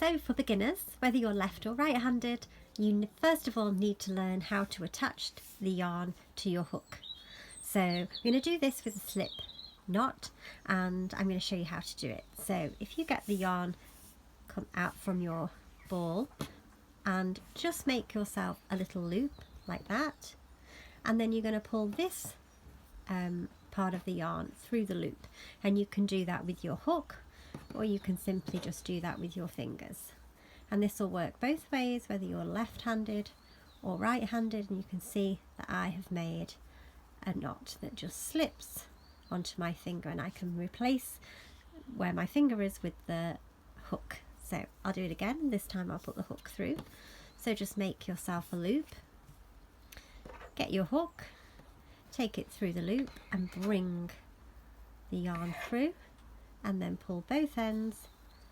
So for beginners, whether you're left or right-handed, you first of all need to learn how to attach the yarn to your hook. So we're going to do this with a slip knot, and I'm going to show you how to do it. So if you get the yarn come out from your ball and just make yourself a little loop like that, and then you're going to pull this part of the yarn through the loop, and you can do that with your hook, or you can simply just do that with your fingers. And this will work both ways, whether you're left-handed or right-handed. And you can see that I have made a knot that just slips onto my finger, and I can replace where my finger is with the hook. So I'll do it again. This time I'll put the hook through. So just make yourself a loop, get your hook, take it through the loop and bring the yarn through, and then pull both ends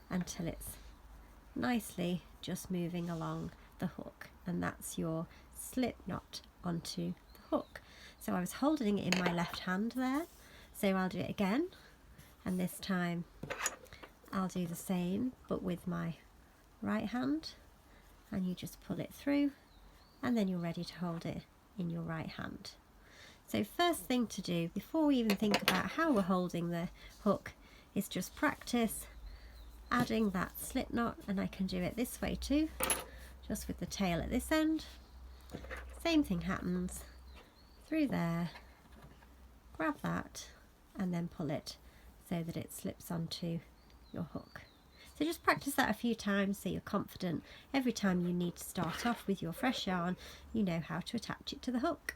until it's nicely just moving along the hook, and that's your slip knot onto the hook. So I was holding it in my left hand there, so I'll do it again, and this time I'll do the same but with my right hand, and you just pull it through, and then you're ready to hold it in your right hand. So first thing to do before we even think about how we're holding the hook is just practice adding that slip knot, and I can do it this way too, just with the tail at this end. Same thing happens through there, grab that and then pull it so that it slips onto your hook. So just practice that a few times so you're confident every time you need to start off with your fresh yarn, you know how to attach it to the hook.